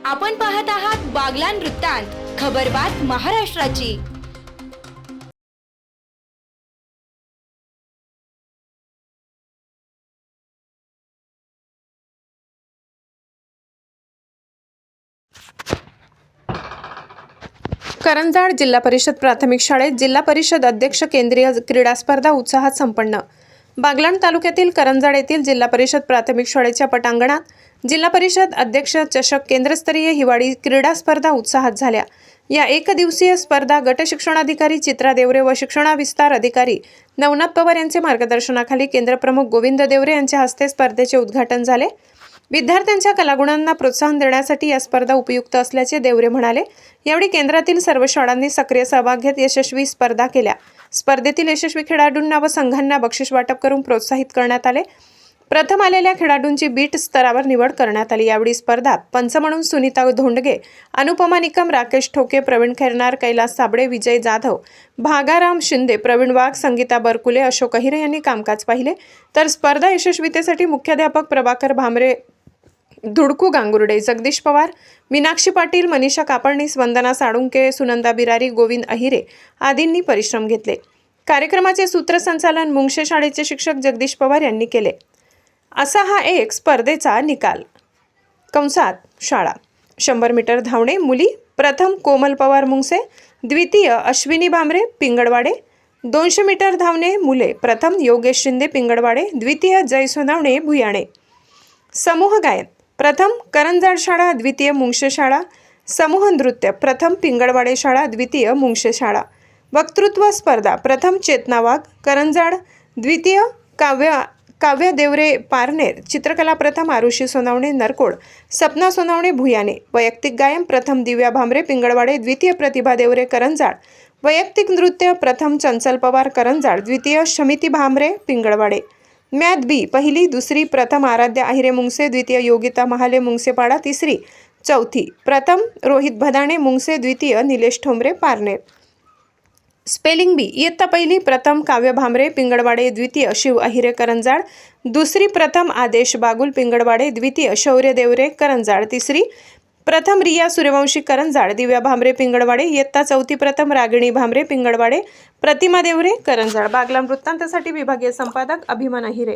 आपण पाहत आहात बागलाण वृत्तांत, खबरबात महाराष्ट्राची। करंजाड जिल्हा परिषद प्राथमिक शाळेत जिल्हा परिषद अध्यक्ष केंद्रीय क्रीडा स्पर्धा उत्साहात संपन्न। बागलाण तालुक्यातील करंजाड येथील जिल्हा परिषद प्राथमिक शाळेच्या पटांगणात जिल्हा परिषद अध्यक्ष चषक केंद्रस्तरीय हिवाळी क्रीडा स्पर्धा उत्साहात झाल्या। या एक दिवसीय स्पर्धा गट शिक्षणाधिकारी चित्रा देवरे व शिक्षण विस्तार अधिकारी नवनाथ पवार यांचे मार्गदर्शनाखाली केंद्रप्रमुख गोविंद देवरे यांच्या हस्ते स्पर्धेचे उद्घाटन झाले। विद्यार्थ्यांच्या कलागुणांना प्रोत्साहन देण्यासाठी या स्पर्धा उपयुक्त असल्याचे देवरे म्हणाले। यावेळी केंद्रातील सर्व शाळांनी सक्रिय सहभाग घेत यशस्वी स्पर्धा केल्या। स्पर्धेतील यशस्वी खेळाडूंना व संघांना बक्षीस वाटप करून प्रोत्साहित करण्यात आले। प्रथम आलेल्या खेळाडूंची बीट स्तरावर निवड करण्यात आली। यावेळी स्पर्धात पंच म्हणून सुनीता धोंडगे, अनुपमा निकम, राकेश ठोके, प्रवीण खैरनार, कैलास साबळे, विजय जाधव, भागाराम शिंदे, प्रवीण वाघ, संगीता बरकुले, अशोक अहिरे यांनी कामकाज पाहिले। तर स्पर्धा यशस्वीतेसाठी मुख्याध्यापक प्रभाकर भामरे, धुडकू गांगुर्डे, जगदीश पवार, मीनाक्षी पाटील, मनीषा कापडणीस, वंदना साळुंके, सुनंदा बिरारी, गोविंद अहिरे आदींनी परिश्रम घेतले। कार्यक्रमाचे सूत्रसंचालन मुंगशे शाळेचे शिक्षक जगदीश पवार यांनी केले। असा हा एक स्पर्धेचा निकाल। कंसात शाळा 100 मीटर धावणे मुली, प्रथम कोमल पवार मुंगसे, द्वितीय अश्विनी भामरे पिंगळवाडे। 200 मीटर धावणे मुले, प्रथम योगेश शिंदे पिंगळवाडे, द्वितीय जय सोनावणे भुयाणे। समूह गायन, प्रथम करंजाड शाळा, द्वितीय मुंगशे शाळा। समूह नृत्य, प्रथम पिंगळवाडे शाळा, द्वितीय मुंगशे शाळा। वक्तृत्व स्पर्धा, प्रथम चेतना वाघ करंजाड, द्वितीय काव्य देवरे पारनेर। चित्रकला, प्रथम आरुषी सोनावणे नरकोड, सपना सोनावणे भुयाणे। वैयक्तिक गायन, प्रथम दिव्या भामरे पिंगळवाडे, द्वितीय प्रतिभा देवरे करंजाड। वैयक्तिक नृत्य, प्रथम चंचल पवार करंजाड, द्वितीय शमिती भामरे पिंगळवाडे। मॅथ बी, पहिली दुसरी, प्रथम आराध्या अहिरे मुंगसे, द्वितीय योगिता महाले मुंगसेपाडा, तिसरी चौथी, प्रथम रोहित भदाणे मुंगसे, द्वितीय निलेश ठोंबरे पारनेर। स्पेलिंग बी, इयत्ता पहिली, प्रथम काव्य भामरे पिंगळवाडे, द्वितीय शिव अहिरे करंजाड, दुसरी प्रथम आदेश बागुल पिंगळवाडे, द्वितीय शौर्य देवरे करंजाड, तिसरी प्रथम रिया सूर्यवंशी करंजाड, दिव्या भामरे पिंगळवाडे, इयत्ता चौथी, प्रथम रागिणी भामरे पिंगळवाडे, प्रतिमा देवरे करंजाड। बागलाण वृत्तांतासाठी विभागीय संपादक अभिमान अहिरे।